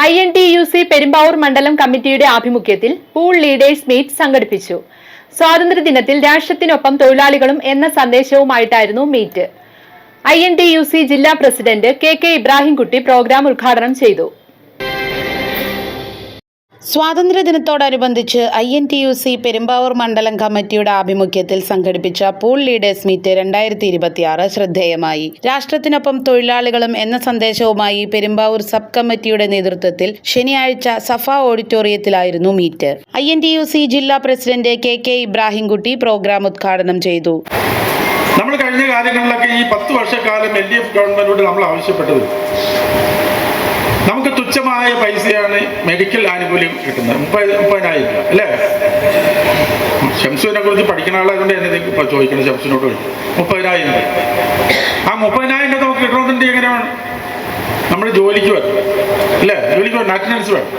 INTUC Perumbavoor മണ്ഡലം കമ്മിറ്റിയുടെ ആഭിമുഖ്യത്തിൽ പൂൾ ലീഡേഴ്സ് മീറ്റ് സംഘടിപ്പിച്ചു. സ്വാതന്ത്ര്യദിനത്തിൽ രാഷ്ട്രത്തിനൊപ്പം തൊഴിലാളികളും എന്ന സന്ദേശവുമായിട്ടായിരുന്നു മീറ്റ്. INTUC ജില്ലാ പ്രസിഡന്റ് KK ഇബ്രാഹിംകുട്ടി പ്രോഗ്രാം ഉദ്ഘാടനം ചെയ്തു. സ്വാതന്ത്ര്യദിനത്തോടനുബന്ധിച്ച് INTUC പെരുമ്പാവൂർ മണ്ഡലം കമ്മിറ്റിയുടെ ആഭിമുഖ്യത്തിൽ സംഘടിപ്പിച്ച പൂൾ ലീഡേഴ്സ് മീറ്റ് 2026 ശ്രദ്ധേയമായി. രാഷ്ട്രത്തിനൊപ്പം തൊഴിലാളികളും എന്ന സന്ദേശവുമായി പെരുമ്പാവൂർ സബ് കമ്മിറ്റിയുടെ നേതൃത്വത്തിൽ ശനിയാഴ്ച സഫ ഓഡിറ്റോറിയത്തിലായിരുന്നു മീറ്റ്. INTUC ജില്ലാ പ്രസിഡന്റ് KK ഇബ്രാഹിംകുട്ടി പ്രോഗ്രാം ഉദ്ഘാടനം ചെയ്തു. നമ്മൾ കഴിഞ്ഞ കാലങ്ങളിലൊക്കെ ഈ 10 വർഷക്കാലം LDF ഗവൺമെന്റിനോട് നമ്മൾ ആവശ്യപ്പെട്ടത് നമുക്ക് തുച്ഛമായ പൈസയാണ് മെഡിക്കൽ ആനുകൂല്യം കിട്ടുന്നത്, 30,000 രൂപ അല്ലേ? ഷംസുവിനെ കുറിച്ച് പഠിക്കുന്ന ആളായതുകൊണ്ട് എന്നെ ചോദിക്കണം, ഷംസുവിനോട് 30,000 രൂപ. ആ 30,000 രൂപ നമുക്ക് കിട്ടണമെന്നുണ്ടെങ്കിൽ എങ്ങനെയാണ്? നമ്മൾ ജോലിക്ക് വരണം അല്ലേ? ജോലിക്ക് വരണം, അറ്റൻഡൻസ് വേണം.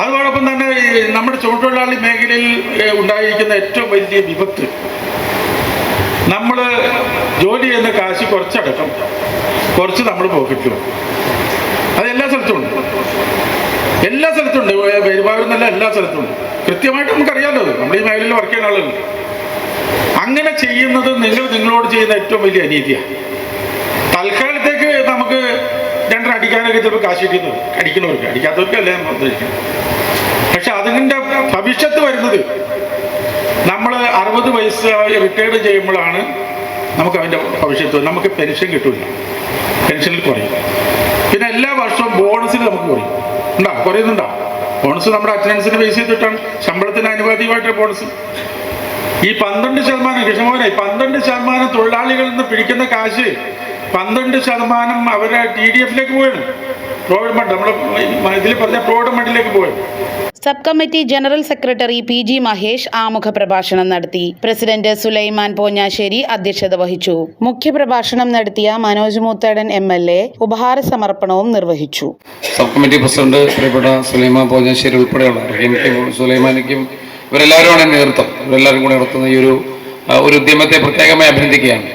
അതോടൊപ്പം തന്നെ നമ്മുടെ തൊഴിലാളി മേഖലയിൽ ഉണ്ടായിരിക്കുന്ന ഏറ്റവും വലിയ വിപത്ത്, നമ്മൾ ജോലി ചെയ്യുന്ന കാശ് കുറച്ചടക്കം കുറച്ച് നമ്മൾ പോക്കറ്റിൽ പോകും. അത് എല്ലാ സ്ഥലത്തും ഉണ്ട്, പെരുമ്പാവൂർ എന്നല്ല എല്ലാ സ്ഥലത്തും ഉണ്ട്. കൃത്യമായിട്ട് നമുക്കറിയാമല്ലോ, നമ്മൾ ഈ മേഖലയിൽ വർക്ക് ചെയ്യുന്ന ആളുകൾ. അങ്ങനെ ചെയ്യുന്നത് നിങ്ങളോട് ചെയ്യുന്ന ഏറ്റവും വലിയ അനീതിയാണ്. തൽക്കാലത്തേക്ക് നമുക്ക് രണ്ടര അടിക്കാനൊക്കെ ചിലപ്പോൾ കാശ് അടിക്കുന്നവർക്ക്, അടിക്കാത്തവർക്കല്ലേ നമ്മൾ ഉദ്ദേശിക്കുന്നത്. പക്ഷെ അതിൻ്റെ ഭവിഷ്യത്ത് വരുന്നത് നമ്മൾ 60 വയസ്സ് റിട്ടയർഡ് ചെയ്യുമ്പോഴാണ് നമുക്ക് അതിൻ്റെ ഭവിഷ്യത്ത്. നമുക്ക് പെൻഷൻ കിട്ടില്ല, പെൻഷനിൽ കുറയും. പിന്നെ എല്ലാ വർഷവും ബോണസിൽ നമുക്ക് കുറയുന്നുണ്ടോ? ബോണസ് നമ്മുടെ അറ്റൻഡൻസിന് ബേസ് ചെയ്തിട്ടാണ്, ശമ്പളത്തിന് അനുപാതികമായിട്ട് ബോണസ്. ഈ 12% കൃഷ്ണമോഹനായി 12% തൊഴിലാളികളിൽ നിന്ന് പിടിക്കുന്ന കാശ് 12% അവരെ TDF-ലേക്ക് പോയാണ്. പ്രോവിഡന്റ് നമ്മൾ ഇതിൽ പറഞ്ഞ പ്രോവിഡന്റിലേക്ക് പോയത്. Sub committee general secretary PG Mahesh ആമുഖ പ്രഭാഷണം നടത്തി. പ്രസിഡന്റ് സുലൈമാൻ പോഞ്ഞാശ്ശേരി അധ്യക്ഷത വഹിച്ചു. മുഖ്യപ്രഭാഷണം നടത്തിയ മനോജ് മൂത്തേടൻ MLA ഉപഹാര സമർപ്പണവും നിർവഹിച്ചു. സബ് കമ്മിറ്റി പ്രസിഡന്റ് പ്രിയപ്പെട്ട സുലൈമാൻ പോഞ്ഞാശ്ശേരി ഉൾപ്പെടെയുള്ള സുലൈമാനിക്കും ഇവരെല്ലാവരുമാണ് നേതൃത്വം. ഇവരെല്ലാവരും കൂടെ നടത്തുന്ന ഈ ഒരു ഉദ്യമത്തെ പ്രത്യേകമായി അഭിനന്ദിക്കുകയാണ്.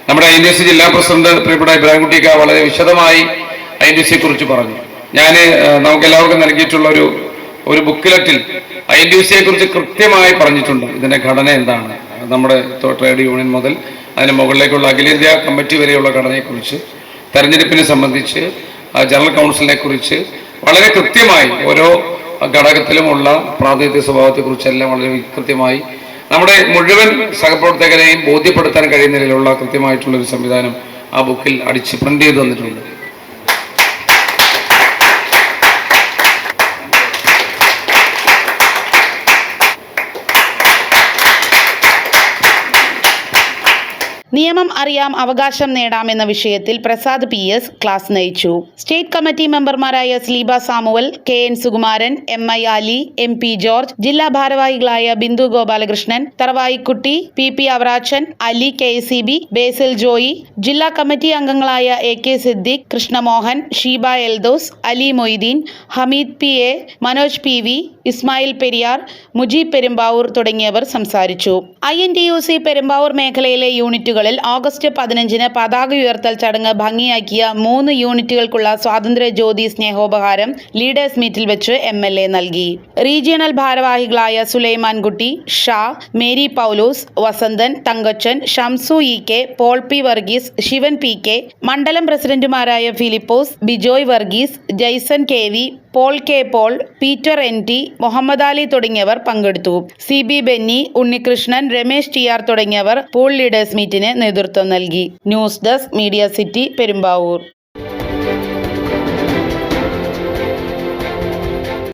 നമ്മുടെ INTUC ജില്ലാ പ്രസിഡന്റ് പ്രിയപ്പെട്ട ഇബ്രാഹിംകുട്ടിക്ക് വളരെ വിശദമായി INTUC കുറിച്ച് പറഞ്ഞു. ഞാൻ നമുക്കെല്ലാവർക്കും നൽകിയിട്ടുള്ള ഒരു ബുക്കിലെറ്റിൽ INTUC കുറിച്ച് കൃത്യമായി പറഞ്ഞിട്ടുണ്ട്. ഇതിന്റെ ഘടന എന്താണ്, നമ്മുടെ ട്രേഡ് യൂണിയൻ മുതൽ അതിന് മുകളിലേക്കുള്ള അഖിലേന്ത്യാ കമ്മിറ്റി വരെയുള്ള ഘടനയെക്കുറിച്ച്, തെരഞ്ഞെടുപ്പിനെ സംബന്ധിച്ച്, ജനറൽ കൗൺസിലിനെ കുറിച്ച് വളരെ കൃത്യമായി ഓരോ ഘടകത്തിലുമുള്ള പ്രാതിനിധ്യ സ്വഭാവത്തെക്കുറിച്ചെല്ലാം വളരെ കൃത്യമായി നമ്മുടെ മുഴുവൻ സഹപ്രവർത്തകരെയും ബോധ്യപ്പെടുത്താൻ കഴിയുന്ന നിലയിലുള്ള കൃത്യമായിട്ടുള്ളൊരു സംവിധാനം ആ ബുക്കിൽ അടിച്ച് പ്രിന്റ് ചെയ്ത് തന്നിട്ടുണ്ട്. നിയമം അറിയാം അവകാശം നേടാം എന്ന വിഷയത്തിൽ പ്രസാദ് PS ക്ലാസ് നയിച്ചു. സ്റ്റേറ്റ് കമ്മിറ്റി മെമ്പർമാരായ Sleeba Samuel, KN Sukumaran, MI Ali, MP George, ജില്ലാ ഭാരവാഹികളായ ബിന്ദു ഗോപാലകൃഷ്ണൻ, തറവായിക്കുട്ടി, PP അവറാച്ചൻ, അലി KCB, ബേസിൽ ജോയി, ജില്ലാ കമ്മിറ്റി അംഗങ്ങളായ AK Siddique, Krishnamohan, Sheeba Eldhose, Ali Moideen, Hameed PA, Manoj PV, Ismail Periyar, Mujeeb Perumbavoor തുടങ്ങിയവർ സംസാരിച്ചു. INTUC പെരുമ്പാവൂർ മേഖലയിലെ യൂണിറ്റുകളിൽ ഓഗസ്റ്റ് 15-ന് പതാക ഉയർത്തൽ ചടങ്ങ് ഭംഗിയാക്കിയ 3 യൂണിറ്റുകൾക്കുള്ള സ്വാതന്ത്ര്യ ജ്യോതി സ്നേഹോപഹാരം ലീഡേഴ്സ് മീറ്റിൽ വെച്ച് MLA നൽകി. റീജിയണൽ ഭാരവാഹികളായ Sulaimankutty, Shah, Mary Paulose, Vasanthan, Thankachan, Shamsu EK, Paul P Varghese, Sivan PK, മണ്ഡലം പ്രസിഡന്റുമാരായ Philipose, Bijoy Varghese, Jaison KV, Paul K Paul, Peter NT, Muhammad Ali തുടങ്ങിയവർ പങ്കെടുത്തു. CB ബെന്നി, ഉണ്ണികൃഷ്ണൻ, രമേശ് TR തുടങ്ങിയവർ പൂൾ ലീഡേഴ്സ് മീറ്റിന് നേതൃത്വം നൽകി. News desk media city Perumbavoor.